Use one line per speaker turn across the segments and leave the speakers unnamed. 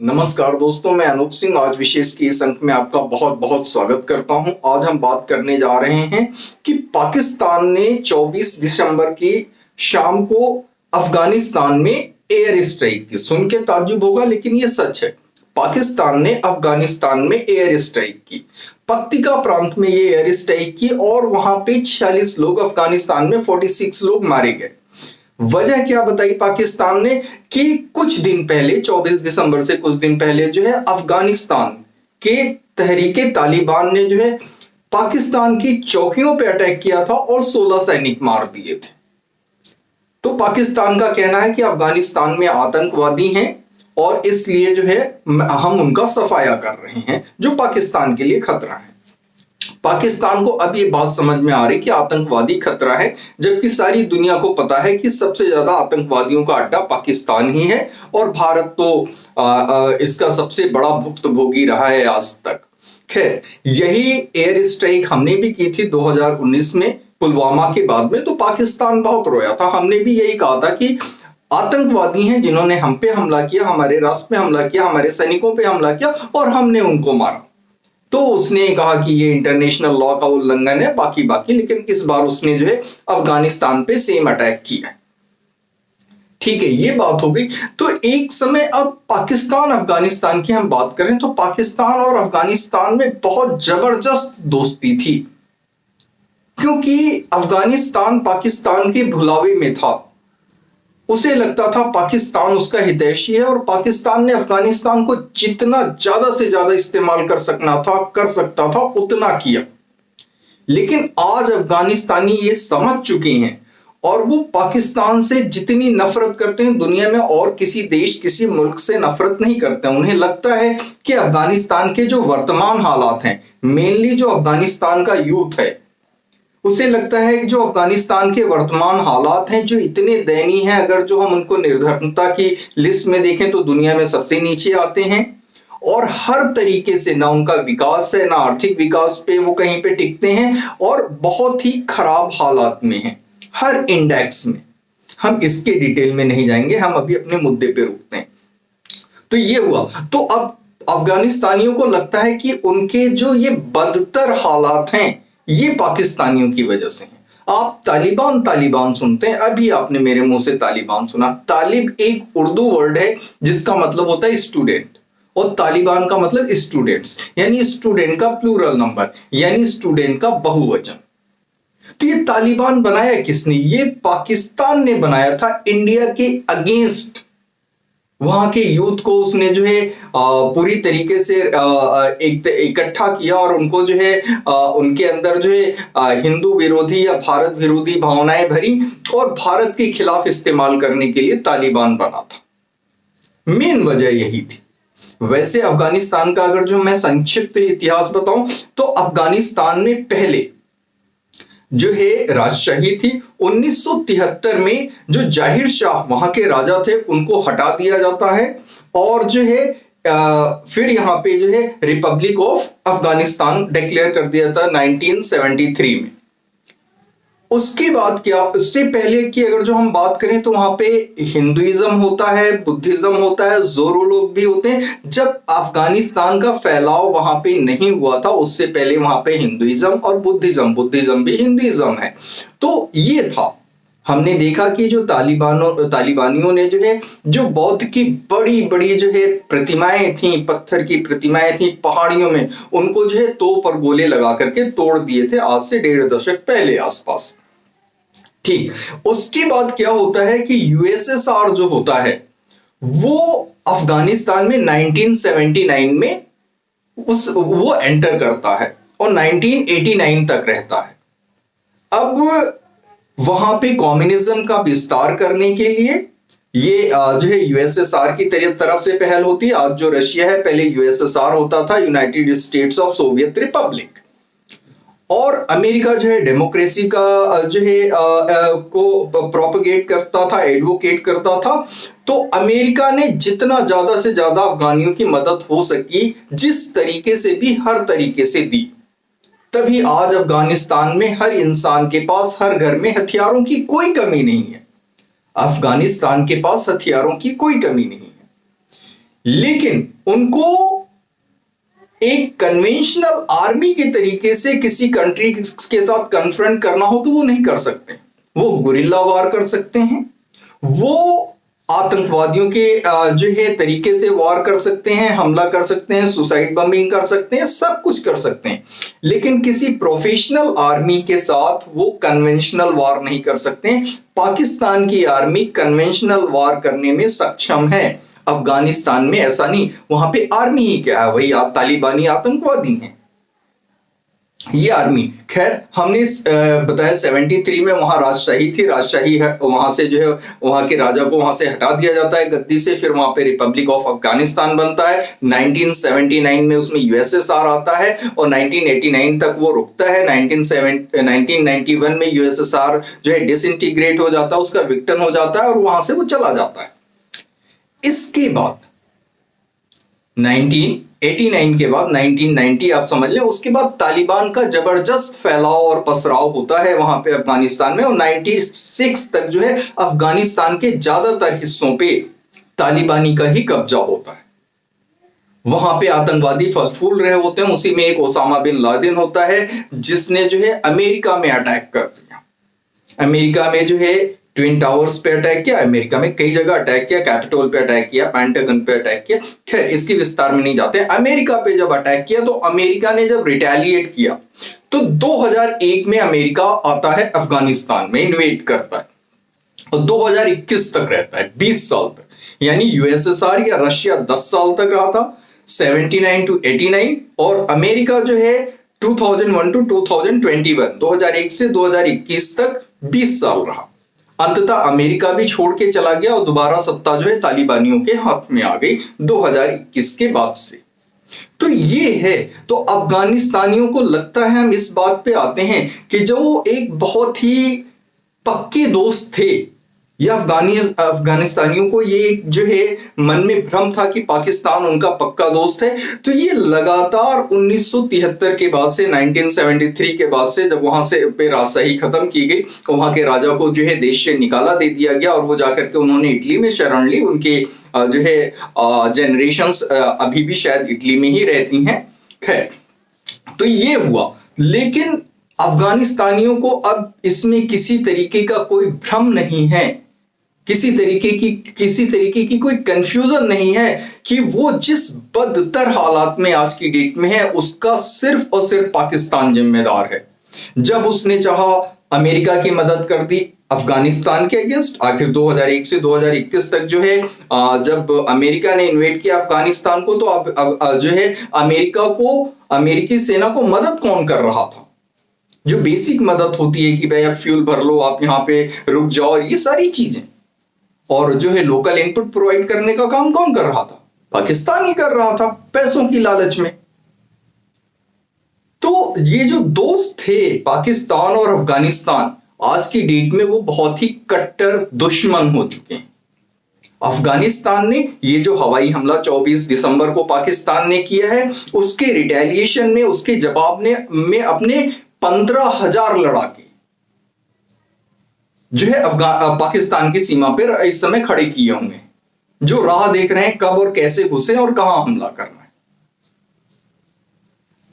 नमस्कार दोस्तों, मैं अनूप सिंह आज विशेष के इस अंक में आपका बहुत बहुत स्वागत करता हूं। आज हम बात करने जा रहे हैं कि पाकिस्तान ने 24 दिसंबर की शाम को अफगानिस्तान में एयर स्ट्राइक की। सुन के ताज्जुब होगा लेकिन ये सच है। पाकिस्तान ने अफगानिस्तान में एयर स्ट्राइक की। पक्तिका प्रांत में ये एयर स्ट्राइक की और वहां पे 46 लोग, अफगानिस्तान में 46 लोग मारे गए। वजह क्या बताई पाकिस्तान ने कि कुछ दिन पहले 24 दिसंबर से कुछ दिन पहले जो है अफगानिस्तान के तहरीके तालिबान ने जो है पाकिस्तान की चौकियों पे अटैक किया था और 16 सैनिक मार दिए थे। तो पाकिस्तान का कहना है कि अफगानिस्तान में आतंकवादी हैं और इसलिए जो है हम उनका सफाया कर रहे हैं, जो पाकिस्तान के लिए खतरा है। पाकिस्तान को अब ये बात समझ में आ रही कि आतंकवादी खतरा है, जबकि सारी दुनिया को पता है कि सबसे ज्यादा आतंकवादियों का अड्डा पाकिस्तान ही है और भारत तो इसका सबसे बड़ा भुक्तभोगी रहा है आज तक। खैर, यही एयर स्ट्राइक हमने भी की थी 2019 में पुलवामा के बाद में, तो पाकिस्तान बहुत रोया था। हमने भी यही कहा था कि आतंकवादी हैं जिन्होंने हम पे हमला किया, हमारे राष्ट्र पे हमला किया, हमारे सैनिकों पे हमला किया और हमने उनको मारा। तो उसने कहा कि ये इंटरनेशनल लॉ का उल्लंघन है, बाकी लेकिन इस बार उसने जो है अफगानिस्तान पे सेम अटैक किया। ठीक है, ये बात हो गई। तो एक समय अब पाकिस्तान अफगानिस्तान की हम बात करें तो पाकिस्तान और अफगानिस्तान में बहुत जबरदस्त दोस्ती थी, क्योंकि अफगानिस्तान पाकिस्तान के भुलावे में था। उसे लगता था पाकिस्तान उसका हितैषी है और पाकिस्तान ने अफगानिस्तान को जितना ज्यादा से ज्यादा इस्तेमाल कर सकता था उतना किया। लेकिन आज अफगानिस्तानी ये समझ चुके हैं और वो पाकिस्तान से जितनी नफरत करते हैं दुनिया में और किसी देश, किसी मुल्क से नफरत नहीं करते। उन्हें लगता है कि अफगानिस्तान के जो वर्तमान हालात हैं, मेनली जो अफगानिस्तान का यूथ है, उसे लगता है कि जो अफगानिस्तान के वर्तमान हालात हैं जो इतने दयनीय हैं, अगर जो हम उनको निर्धनता की लिस्ट में देखें तो दुनिया में सबसे नीचे आते हैं और हर तरीके से ना उनका विकास है, ना आर्थिक विकास पे वो कहीं पे टिकते हैं और बहुत ही खराब हालात में हैं हर इंडेक्स में। हम इसके डिटेल में नहीं जाएंगे, हम अभी अपने मुद्दे पे रुकते हैं। तो ये हुआ। तो अब अफगानिस्तानियों को लगता है कि उनके जो ये बदतर हालात हैं ये पाकिस्तानियों की वजह से हैं। आप तालिबान सुनते हैं, अभी आपने मेरे मुंह से तालिबान सुना। तालिब एक उर्दू वर्ड है जिसका मतलब होता है स्टूडेंट और तालिबान का मतलब स्टूडेंट्स, यानी स्टूडेंट का प्लूरल नंबर, यानी स्टूडेंट का बहुवचन। तो ये तालिबान बनाया किसने? ये पाकिस्तान ने बनाया था इंडिया के अगेंस्ट। वहां के यूथ को उसने जो है पूरी तरीके से इकट्ठा किया और उनको जो है उनके अंदर जो है हिंदू विरोधी या भारत विरोधी भावनाएं भरी और भारत के खिलाफ इस्तेमाल करने के लिए तालिबान बना था। मेन वजह यही थी। वैसे अफगानिस्तान का अगर जो मैं संक्षिप्त इतिहास बताऊं तो अफगानिस्तान में पहले जो है राजशाही थी। 1973 में जो जाहिर शाह वहां के राजा थे उनको हटा दिया जाता है और जो है फिर यहाँ पे जो है रिपब्लिक ऑफ अफगानिस्तान डिक्लेयर कर दिया था 1973 में। उसके बाद क्या, उससे पहले की अगर जो हम बात करें तो वहां पे हिंदुइज्म होता है, बुद्धिज्म होता है, जोरो लोग भी होते हैं। जब अफगानिस्तान का फैलाव वहां पे नहीं हुआ था उससे पहले वहां पे हिंदुइज्म और बुद्धिज्म भी हिंदुइज्म है। तो ये था, हमने देखा कि जो तालिबानियों ने जो है जो बौद्ध की बड़ी बड़ी जो है प्रतिमाएं थी, पत्थर की प्रतिमाएं थी पहाड़ियों में, उनको जो है तोप और गोले लगा करके तोड़ दिए थे आज से 1.5 दशक पहले आसपास। ठीक, उसके बाद क्या होता है कि यूएसएसआर जो होता है वो अफगानिस्तान में 1979 में वो एंटर करता है और 1989 तक रहता है। अब वहां पे कम्युनिज्म का विस्तार करने के लिए ये जो है यूएसएसआर की तरफ से पहल होती है। आज जो रशिया है, पहले यूएसएसआर होता था, United states of Soviet Republic. और अमेरिका जो है डेमोक्रेसी का जो है को प्रोपगेट करता था, एडवोकेट करता था। तो अमेरिका ने जितना ज्यादा से ज्यादा अफगानियों की मदद हो सकी, जिस तरीके से भी, हर तरीके से दी। तभी आज अफगानिस्तान में हर इंसान के पास, हर घर में हथियारों की कोई कमी नहीं है। अफगानिस्तान के पास हथियारों की कोई कमी नहीं है। लेकिन उनको एक कन्वेंशनल आर्मी के तरीके से किसी कंट्री के साथ कन्फ्रंट करना हो तो वो नहीं कर सकते। वो गुरिल्ला वार कर सकते हैं, वो आतंकवादियों के जो है तरीके से वार कर सकते हैं, हमला कर सकते हैं, सुसाइड बम्बिंग कर सकते हैं, सब कुछ कर सकते हैं, लेकिन किसी प्रोफेशनल आर्मी के साथ वो कन्वेंशनल वार नहीं कर सकते हैं। पाकिस्तान की आर्मी कन्वेंशनल वार करने में सक्षम है। अफगानिस्तान में ऐसा नहीं, वहां पे आर्मी ही क्या है, वही तालिबानी आतंकवादी हैं ये आर्मी। खैर हमने बताया 73 में वहां राजशाही थी, राजशाही है, वहां से जो है वहां के राजा को वहां से हटा दिया जाता है गद्दी से, फिर वहां पे रिपब्लिक ऑफ अफगानिस्तान बनता है। 1979 में उसमें यूएसएसआर आता है और 1989 तक वो रुकता है। 1991 में यूएसएसआर जो है डिसइंटीग्रेट हो जाता है, उसका विक्टिम हो जाता है और वहां से वो चला जाता है। इसके बाद 1989 के बाद 1990 आप समझ लें, उसके बाद तालिबान का जबरदस्त फैलाव और पसराव होता है वहां पे अफगानिस्तान में, और 96 तक जो है अफगानिस्तान के ज्यादातर हिस्सों पे तालिबानी का ही कब्जा होता है। वहां पे आतंकवादी फल फूल रहे होते हैं। उसी में एक ओसामा बिन लादेन होता है जिसने जो है अमेरिका में अटैक कर दिया। अमेरिका में जो है ट्विन टावर्स पे अटैक किया, अमेरिका में कई जगह अटैक किया, कैपिटोल पे अटैक किया, पेंटागन पे अटैक किया। खैर इसके विस्तार में नहीं जाते। अमेरिका पे जब अटैक किया तो अमेरिका ने जब रिटेलिएट किया तो 2001 में अमेरिका आता है अफगानिस्तान में, इन्वेड करता है और 2021 तक रहता है, 20 साल तक। यानी यूएसएसआर या रशिया 10 साल तक रहा था, 79 to 89, और अमेरिका जो है 2001 to 2021, 2001 से 2021 तक 20 साल रहा। अंततः अमेरिका भी छोड़ के चला गया और दोबारा सत्ता जो है तालिबानियों के हाथ में आ गई 2021 के बाद से। तो ये है, तो अफगानिस्तानियों को लगता है, हम इस बात पे आते हैं कि जो एक बहुत ही पक्के दोस्त थे, या अफगानिस्तानियों को ये जो है मन में भ्रम था कि पाकिस्तान उनका पक्का दोस्त है। तो ये लगातार 1973 के बाद से, 1973 के बाद से, जब वहां से पे राजशाही खत्म की गई, वहां के राजा को जो है देश से निकाला दे दिया गया और वो जाकर के उन्होंने इटली में शरण ली। उनके जो है जनरेशंस अभी भी शायद इटली में ही रहती हैं। खैर तो ये हुआ, लेकिन अफगानिस्तानियों को अब इसमें किसी तरीके का कोई भ्रम नहीं है, किसी तरीके की कोई कंफ्यूजन नहीं है कि वो जिस बदतर हालात में आज की डेट में है उसका सिर्फ और सिर्फ पाकिस्तान जिम्मेदार है। जब उसने चाहा अमेरिका की मदद कर दी अफगानिस्तान के अगेंस्ट, आखिर 2001 से 2021 तक जो है जब अमेरिका ने इन्वेड किया अफगानिस्तान को, तो अब जो है अमेरिका को, अमेरिकी सेना को मदद कौन कर रहा था? जो बेसिक मदद होती है कि भाई आप फ्यूल भर लो, आप यहाँ पे रुक जाओ, ये सारी चीजें, और जो है लोकल इनपुट प्रोवाइड करने का काम कौन कर रहा था? पाकिस्तान ही कर रहा था, पैसों की लालच में। तो ये जो दोस्त थे पाकिस्तान और अफगानिस्तान, आज की डेट में वो बहुत ही कट्टर दुश्मन हो चुके हैं। अफगानिस्तान ने ये जो हवाई हमला 24 दिसंबर को पाकिस्तान ने किया है, उसके रिटेलिएशन में, उसके जवाब में अपने 15,000 लड़ाके जो है पाकिस्तान की सीमा पर इस समय खड़े किए होंगे, जो राह देख रहे हैं कब और कैसे घुसे और कहां हमला करना है।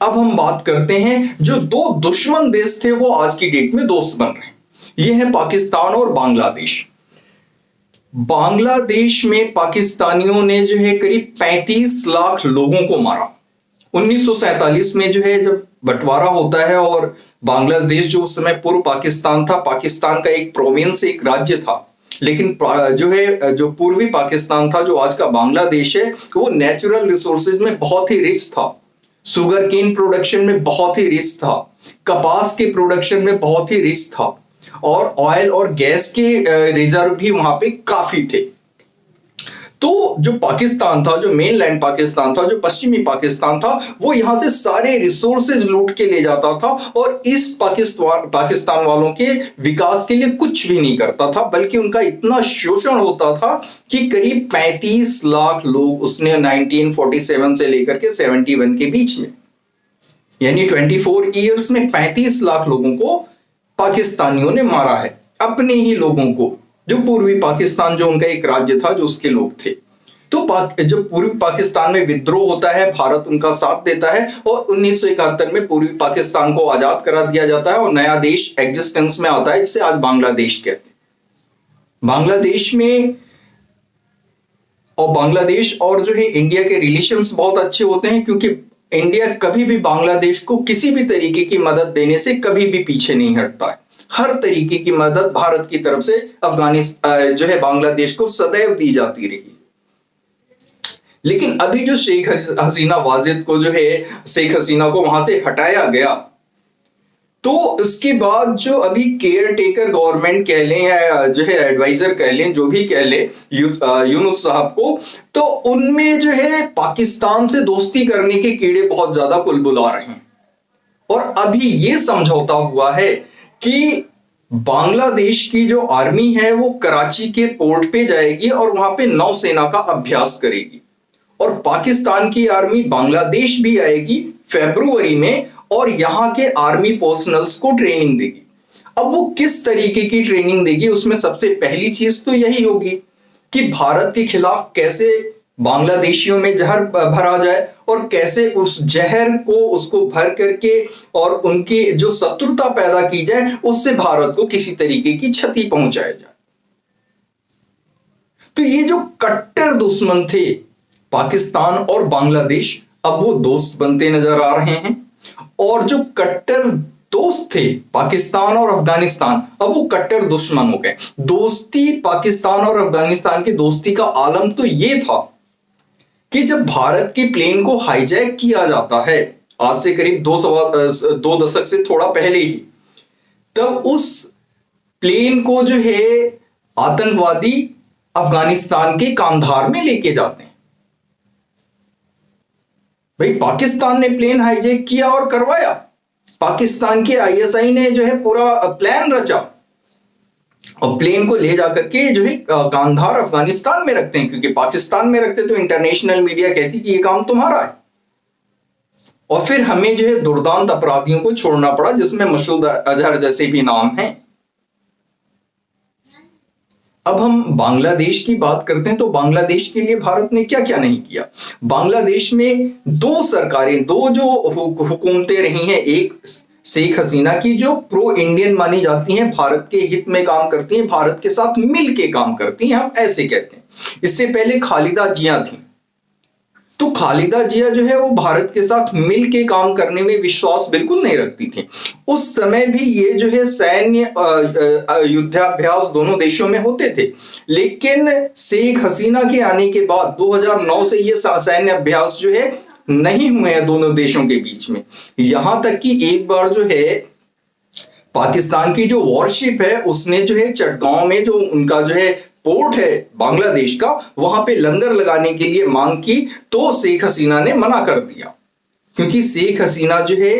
अब हम बात करते हैं जो दो दुश्मन देश थे वो आज की डेट में दोस्त बन रहे हैं, ये है पाकिस्तान और बांग्लादेश। बांग्लादेश में पाकिस्तानियों ने जो है करीब 35 लाख लोगों को मारा। 1947 में जो है जब बंटवारा होता है और बांग्लादेश जो उस समय पूर्व पाकिस्तान था, पाकिस्तान का एक प्रोविंस, एक राज्य था, लेकिन जो है जो पूर्वी पाकिस्तान था, जो आज का बांग्लादेश है, वो नेचुरल रिसोर्सेज में बहुत ही रिच था, सुगर केन प्रोडक्शन में बहुत ही रिच था, कपास के प्रोडक्शन में बहुत ही रिच था, और ऑयल और गैस के रिजर्व भी वहां पे काफी थे। तो जो पाकिस्तान था, जो मेनलैंड पाकिस्तान था, जो पश्चिमी पाकिस्तान था, वो यहां से सारे रिसोर्सेज लूट के ले जाता था और इस पाकिस्तान वालों के विकास के लिए कुछ भी नहीं करता था, बल्कि उनका इतना शोषण होता था कि करीब 35 लाख लोग उसने 1947 से लेकर के 71 के बीच में, यानी 24 ईयर्स में 35 लाख लोगों को पाकिस्तानियों ने मारा है, अपने ही लोगों को, जो पूर्वी पाकिस्तान जो उनका एक राज्य था, जो उसके लोग थे। तो जब पूर्वी पाकिस्तान में विद्रोह होता है, भारत उनका साथ देता है और 1971 में पूर्वी पाकिस्तान को आजाद करा दिया जाता है और नया देश एग्जिस्टेंस में आता है, जिसे आज बांग्लादेश कहते हैं। बांग्लादेश में और बांग्लादेश और जो है इंडिया के रिलेशंस बहुत अच्छे होते हैं, क्योंकि इंडिया कभी भी बांग्लादेश को किसी भी तरीके की मदद देने से कभी भी पीछे नहीं हटता है। हर तरीके की मदद भारत की तरफ से अफगानिस्तान जो है बांग्लादेश को सदैव दी जाती रही। लेकिन अभी जो शेख हसीना वाजिद को जो है शेख हसीना को वहां से हटाया गया, तो उसके बाद जो अभी केयर टेकर गवर्नमेंट कह लें या जो है एडवाइजर कह लें, जो भी कह लें यूनुस साहब को, तो उनमें जो है पाकिस्तान से दोस्ती करने के कीड़े बहुत ज्यादा बुलबुला रहे हैं। और अभी ये समझौता हुआ है कि बांग्लादेश की जो आर्मी है वो कराची के पोर्ट पे जाएगी और वहां पे नौसेना का अभ्यास करेगी, और पाकिस्तान की आर्मी बांग्लादेश भी आएगी फरवरी में और यहां के आर्मी पर्सनल्स को ट्रेनिंग देगी। अब वो किस तरीके की ट्रेनिंग देगी, उसमें सबसे पहली चीज तो यही होगी कि भारत के खिलाफ कैसे बांग्लादेशियों में जहर भरा जाए और कैसे उस जहर को उसको भर करके और उनकी जो शत्रुता पैदा की जाए उससे भारत को किसी तरीके की क्षति पहुंचाया जाए। तो ये जो कट्टर दुश्मन थे पाकिस्तान और बांग्लादेश, अब वो दोस्त बनते नजर आ रहे हैं, और जो कट्टर दोस्त थे पाकिस्तान और अफगानिस्तान, अब वो कट्टर दुश्मन हो गए। दोस्ती पाकिस्तान और अफगानिस्तान की दोस्ती का आलम तो ये था कि जब भारत के प्लेन को हाईजैक किया जाता है, आज से करीब 2 दशक से थोड़ा पहले ही, तब उस प्लेन को जो है आतंकवादी अफगानिस्तान के कांधार में लेके जाते हैं। भाई पाकिस्तान ने प्लेन हाईजैक किया और करवाया, पाकिस्तान के आईएसआई ने जो है पूरा प्लान रचा और प्लेन को ले जाकर के जो है कांधार अफगानिस्तान में रखते हैं, क्योंकि पाकिस्तान में रखते तो इंटरनेशनल मीडिया कहती कि ये काम तुम्हारा है। और फिर हमें जो है दुर्दांत अपराधियों को छोड़ना पड़ा, जिसमें मसूद अजहर जैसे भी नाम हैं। अब हम बांग्लादेश की बात करते हैं, तो बांग्लादेश के लिए भारत ने क्या क्या नहीं किया। बांग्लादेश में 2 सरकारें, 2 जो हुकूमतें रही हैं, एक शेख हसीना की जो प्रो इंडियन मानी जाती हैं, भारत के हित में काम करती हैं, भारत के साथ मिल के काम करती हैं, हम ऐसे कहते हैं। इससे पहले खालिदा जिया थी, तो खालिदा जिया जो है वो भारत के साथ मिल के काम करने में विश्वास बिल्कुल नहीं रखती थी। उस समय भी ये जो है सैन्य युद्धाभ्यास दोनों देशों में होते थे, लेकिन शेख हसीना के आने के बाद 2009 से ये सैन्य अभ्यास जो है नहीं हुए हैं दोनों देशों के बीच में। यहां तक कि एक बार जो है पाकिस्तान की जो वॉरशिप है उसने जो है चटगांव में जो उनका जो है पोर्ट है बांग्लादेश का, वहां पे लंगर लगाने के लिए मांग की, तो शेख हसीना ने मना कर दिया, क्योंकि शेख हसीना जो है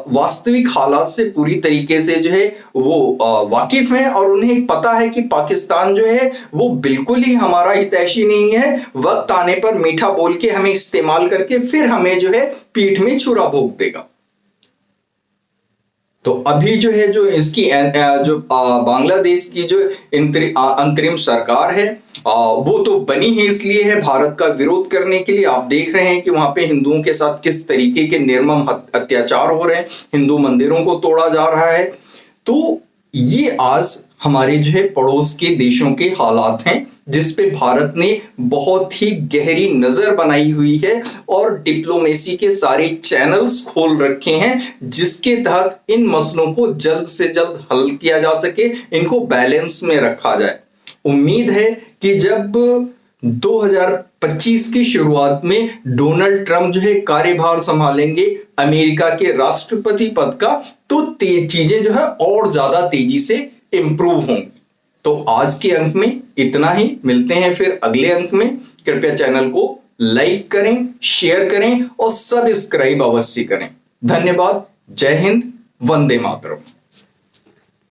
वास्तविक हालात से पूरी तरीके से जो है वो वाकिफ हैं और उन्हें पता है कि पाकिस्तान जो है वो बिल्कुल ही हमारा हितैषी नहीं है, वक्त आने पर मीठा बोल के हमें इस्तेमाल करके फिर हमें जो है पीठ में छुरा भोंक देगा। तो अभी जो है जो इसकी जो बांग्लादेश की जो अंतरिम सरकार है वो तो बनी ही इसलिए है भारत का विरोध करने के लिए। आप देख रहे हैं कि वहां पे हिंदुओं के साथ किस तरीके के निर्मम अत्याचार हो रहे हैं, हिंदू मंदिरों को तोड़ा जा रहा है। तो ये आज हमारे जो है पड़ोस के देशों के हालात हैं, जिस पे भारत ने बहुत ही गहरी नजर बनाई हुई है और डिप्लोमेसी के सारे चैनल्स खोल रखे हैं, जिसके तहत इन मसलों को जल्द से जल्द हल किया जा सके, इनको बैलेंस में रखा जाए। उम्मीद है कि जब 2025 की शुरुआत में डोनाल्ड ट्रंप जो है कार्यभार संभालेंगे अमेरिका के राष्ट्रपति पद का, तो चीजें जो है और ज्यादा तेजी से इंप्रूव होंगी। तो आज के अंक में इतना ही, मिलते हैं फिर अगले अंक में। कृपया चैनल को लाइक करें, शेयर करें और सब्सक्राइब अवश्य करें। धन्यवाद। जय हिंद, वंदे मातरम।